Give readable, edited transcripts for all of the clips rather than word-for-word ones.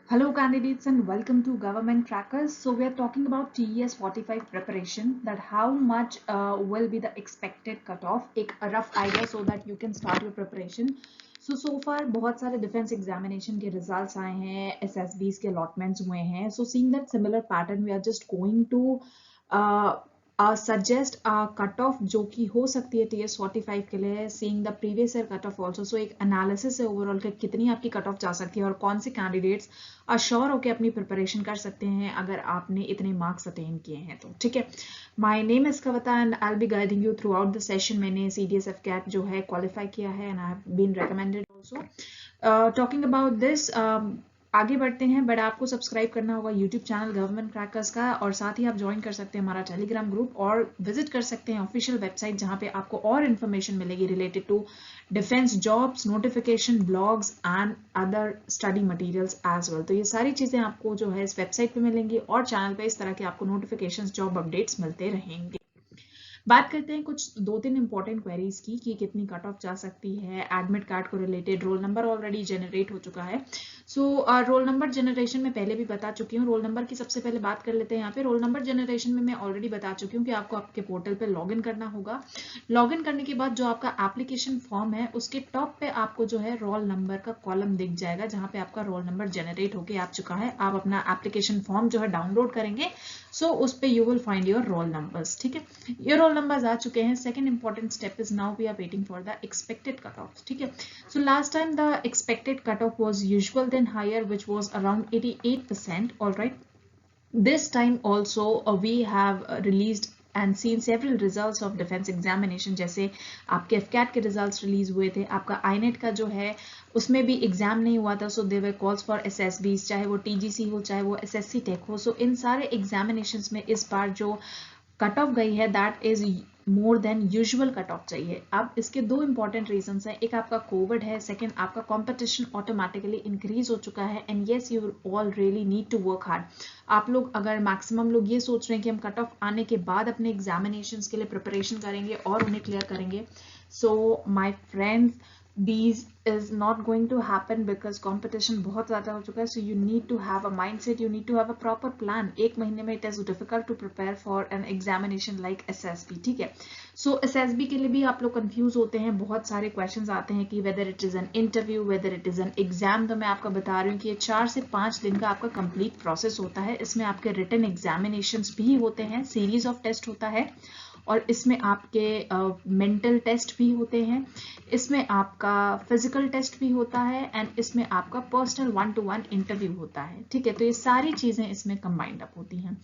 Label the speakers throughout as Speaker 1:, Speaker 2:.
Speaker 1: Hello candidates and welcome to Government Trackers. So we are talking about TES 45 preparation, that how much will be the expected cutoff, एक rough idea so that you can start your preparation. So far बहुत सारे defense examination के results आए हैं, SSBs के allotments हुए हैं. So seeing that similar pattern, we are just going to uh, suggest cut off जो कि हो सकती है TS 45 के लिए, seeing the previous year cut off also. So एक एनालिसिस है ओवरऑल कि कितनी आपकी कट ऑफ जा सकती है और कौन से कैंडिडेट्स अश्योर होकर अपनी प्रिपरेशन कर सकते हैं अगर आपने इतने मार्क्स अटेन किए हैं तो. ठीक है, my name is Kavita and I will be guiding you throughout the session. मैंने CDSF कैट जो है क्वालिफाई किया है and I have been recommended also. Talking about this, आगे बढ़ते हैं, बट आपको सब्सक्राइब करना होगा यूट्यूब चैनल गवर्नमेंट क्रैकर्स का, और साथ ही आप ज्वाइन कर सकते हैं हमारा टेलीग्राम ग्रुप और विजिट कर सकते हैं ऑफिशियल वेबसाइट जहां पे आपको और इन्फॉर्मेशन मिलेगी related to defence jobs, notification, blogs and other study materials as well. तो ये सारी चीजें आपको जो है इस वेबसाइट पे मिलेंगी और चैनल पे इस तरह के आपको नोटिफिकेशंस, जॉब अपडेट्स मिलते रहेंगे. बात करते हैं कुछ 2-3 इंपॉर्टेंट क्वेरीज की कि कितनी कट ऑफ जा सकती है. एडमिट कार्ड को related roll number already generate हो चुका है. रोल नंबर जनरेशन में पहले भी बता चुकी हूँ. रोल नंबर की सबसे पहले बात कर लेते हैं. यहाँ पे रोल नंबर जनरेशन में मैं ऑलरेडी बता चुकी हूँ कि आपको आपके पोर्टल पे लॉगिन करना होगा. लॉगिन करने के बाद जो आपका एप्लीकेशन फॉर्म है उसके टॉप पे आपको जो है रोल नंबर का कॉलम दिख जाएगा जहाँ पे आपका रोल नंबर जनरेट होके आ चुका है. आप अपना एप्लीकेशन फॉर्म जो है डाउनलोड करेंगे, उस पे you will find your roll numbers. ठीक है, ये रोल नंबर्स आ चुके हैं. Second important step is now we are waiting for the expected cut off. ठीक है, so last time the expected cutoff was usual then higher, which was around 88%. All right, this time also we have released and seen several results of defense examination. जैसे आपके FCAT के results release हुए थे, आपका INET का जो है उसमें भी एग्जाम नहीं हुआ था. So there were calls for SSBs, चाहे वो TGC हो चाहे वो SSC टेक हो. सो इन सारे एग्जामिनेशंस में इस बार जो कट ऑफ गई है that is more than usual cut off चाहिए. अब इसके दो इंपॉर्टेंट रीजंस हैं. एक आपका कोविड है, सेकंड आपका कंपटीशन ऑटोमेटिकली इंक्रीज हो चुका है. And yes, you all really need to work hard. आप लोग अगर मैक्सिमम लोग ये सोच रहे हैं कि हम कट ऑफ आने के बाद अपने एग्जामिनेशंस के लिए प्रिपरेशन करेंगे और उन्हें क्लियर करेंगे, so my friends, these is not going to happen because competition बहुत ज़्यादा हो चुका है. So you need to have a mindset, you need to have a proper plan. एक महीने में it is difficult to prepare for an examination like SSB. ठीक है, so SSB के लिए भी आप लोग कंफ्यूज होते हैं. बहुत सारे क्वेश्चंस आते हैं कि whether it is an interview, whether it is an exam. तो मैं आपको बता रही हूँ कि ये 4 से 5 दिन का आपका कंप्लीट प्रोसेस होता है. इसमें आपके रिटन एग्जामिनेशंस भी होते हैं, सीरीज ऑफ टेस्ट होता है, और इसमें आपके मेंटल टेस्ट भी होते हैं, इसमें आपका फिजिकल टेस्ट भी होता है, एंड इसमें आपका पर्सनल 1-to-1 इंटरव्यू होता है. ठीक है, तो ये सारी चीजें इसमें कंबाइंड अप होती हैं.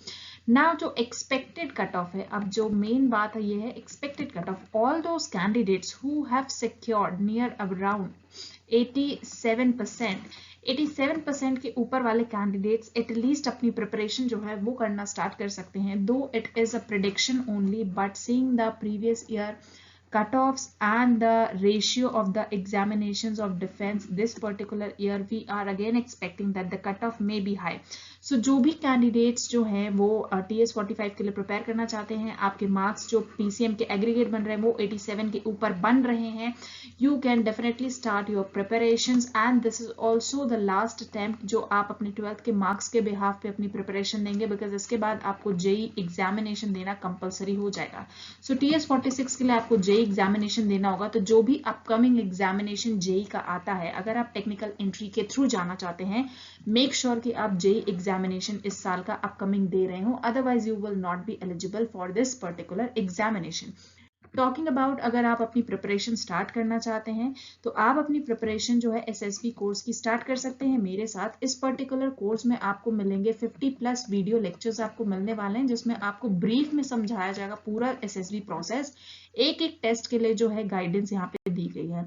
Speaker 1: नाउ जो एक्सपेक्टेड कट ऑफ है, अब जो मेन बात है ये है expected cut of. All those candidates who have secured near around 87%, 87% के ऊपर वाले कैंडिडेट्स एटलीस्ट अपनी प्रिपरेशन जो है वो करना स्टार्ट कर सकते हैं. दो it is a prediction only, but seeing the previous year cutoffs and the ratio of the examinations of defense this particular year, we are again expecting that the cutoff may be high. So जो भी candidates जो हैं वो TS 45 के लिए prepare करना चाहते हैं, आपके मार्क्स जो PCM के एग्रीगेट बन रहे हैं वो 87 के ऊपर बन रहे हैं, you can definitely start your preparations. And this is also the last attempt जो आप अपने 12th के मार्क्स के बिहाफ पे अपनी प्रिपरेशन देंगे, बिकॉज इसके बाद आपको JEE एग्जामिनेशन देना कंपलसरी हो जाएगा. सो TS 46 के लिए आपको JEE एग्जामिनेशन देना होगा. तो जो भी अपकमिंग एग्जामिनेशन JEE का आता है, अगर आप टेक्निकल एंट्री के थ्रू जाना चाहते हैं, मेक श्योर कि आप JEE एग्जामिनेशन इस साल का अपकमिंग दे रहे हो, otherwise you will not be eligible for this particular examination. Talking about, अगर आप अपनी प्रिपरेशन स्टार्ट करना चाहते हैं तो आप अपनी प्रिपरेशन जो है SSB कोर्स की स्टार्ट कर सकते हैं मेरे साथ. इस पर्टिकुलर कोर्स में आपको मिलेंगे 50+ वीडियो लेक्चर्स आपको मिलने वाले हैं, जिसमें आपको ब्रीफ में समझाया जाएगा पूरा SSB प्रोसेस. एक एक टेस्ट के लिए जो है गाइडेंस यहाँ पे दी गई है.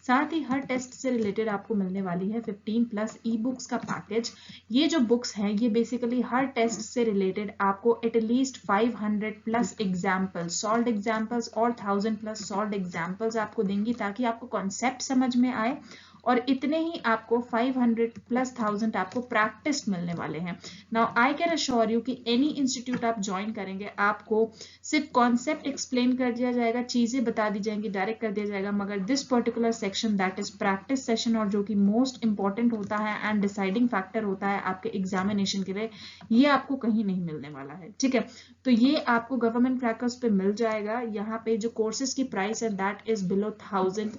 Speaker 1: साथ ही हर टेस्ट से रिलेटेड आपको मिलने वाली है 15+ ई बुक्स का पैकेज. ये जो बुक्स हैं ये बेसिकली हर टेस्ट से रिलेटेड आपको एटलीस्ट 500+ एग्जाम्पल्स, सॉल्व्ड एग्जाम्पल्स और 1000+ सॉल्व्ड एग्जाम्पल्स आपको देंगी, ताकि आपको कॉन्सेप्ट समझ में आए और इतने ही आपको 500 प्लस 1000 आपको प्रैक्टिस मिलने वाले हैं। Now I can assure you कि एनी इंस्टीट्यूट आप ज्वाइन करेंगे, आपको सिर्फ कॉन्सेप्ट एक्सप्लेन कर दिया जाएगा, चीजें बता दी जाएंगी, डायरेक्ट कर दिया जाएगा, मगर this particular section that is practice session, और जो कि मोस्ट इंपॉर्टेंट होता है एंड डिसाइडिंग फैक्टर होता है आपके एग्जामिनेशन के लिए, ये आपको कहीं नहीं मिलने वाला है। ठीक है, तो ये आपको गवर्नमेंट क्रैकर्स पे मिल जाएगा। यहाँ पे जो कोर्सेज की प्राइस है दैट इज बिलो 1000।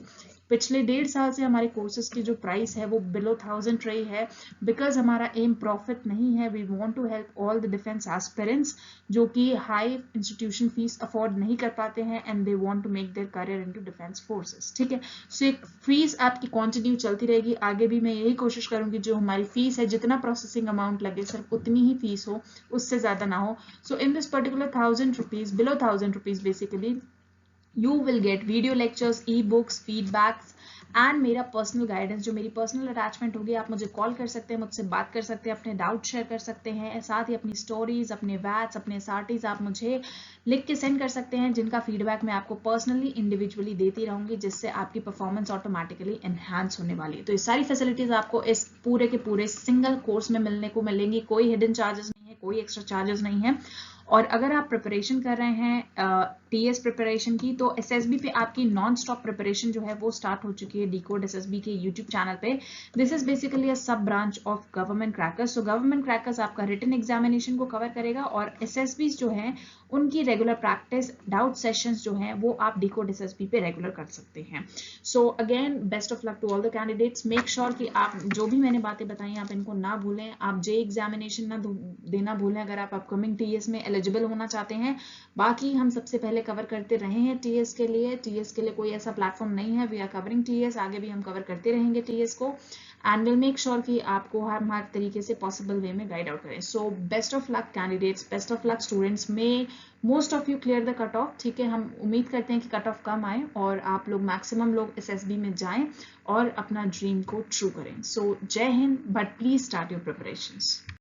Speaker 1: पिछले 1.5 साल से हमारे कोर्सेज की जो प्राइस है वो बिलो 1000 रही है, बिकॉज हमारा एम प्रॉफिट नहीं है। We want to help all the defence aspirants जो कि हाई इंस्टीट्यूशन फीस अफोर्ड नहीं कर पाते हैं and they want to make their career into defence forces. ठीक है, सो एक फीस आपकी कंटिन्यू चलती रहेगी, आगे भी मैं यही कोशिश करूंगी जो हमारी फीस है, जितना प्रोसेसिंग अमाउंट लगे सिर्फ उतनी ही फीस हो, उससे ज्यादा ना हो। So in this particular 1000 rupees, below 1000 rupees basically, you will get video lectures, e-books, feedbacks and मेरा पर्सनल गाइडेंस, जो मेरी पर्सनल अटैचमेंट होगी। आप मुझे कॉल कर सकते हैं, मुझसे बात कर सकते हैं, अपने डाउट शेयर कर सकते हैं, साथ ही अपनी स्टोरीज, अपने वैट्स, अपने एसआरटीज आप मुझे लिख के सेंड कर सकते हैं, जिनका फीडबैक मैं आपको पर्सनली इंडिविजुअली देती रहूंगी, जिससे आपकी परफॉर्मेंस ऑटोमेटिकली एनहांस होने वाली है। तो ये सारी फैसिलिटीज आपको इस पूरे के पूरे सिंगल कोर्स में मिलने को मिलेंगी, कोई हिडन चार्जेस नहीं है, कोई एक्स्ट्रा चार्जेस नहीं है। और अगर आप प्रिपरेशन कर रहे हैं टीएस प्रिपरेशन की, तो एसएसबी पे आपकी नॉन स्टॉप प्रिपरेशन जो है वो स्टार्ट हो चुकी है डिकोड एसएसबी के यूट्यूब चैनल पे। दिस इज बेसिकली अ सब branch of government crackers. So government crackers आपका रिटन एग्जामिनेशन को कवर करेगा, और एसएसबी जो है उनकी रेगुलर प्रैक्टिस, डाउट सेशंस जो हैं वो आप डिकोड एसएसबी पे रेगुलर कर सकते हैं। So again best of luck to all the candidates. Make sure कि आप जो भी मैंने बातें बताई आप इनको ना भूलें, आप जे एग्जामिनेशन ना देना भूलें अगर आप अपकमिंग टीएस में एलिजिबल होना चाहते हैं। बाकी हम सबसे पहले कवर करते रहे हैं टीएस के लिए, टीएस के लिए कोई ऐसा प्लेटफॉर्म नहीं है। वी आर कवरिंग टीएस, आगे भी हम कवर करते रहेंगे टीएस को, एंड विल मेक श्योर कि आपको हर तरीके से पॉसिबल वे में गाइड आउट करें। So best of luck candidates, best of luck students, may most of you clear the cut off. ठीक है, हम उम्मीद करते हैं कि कट ऑफ कम आए और आप लोग मैक्सिमम लोग एसएसबी में जाएं और अपना ड्रीम को ट्रू करें। सो जय Hind, but please start your preparations.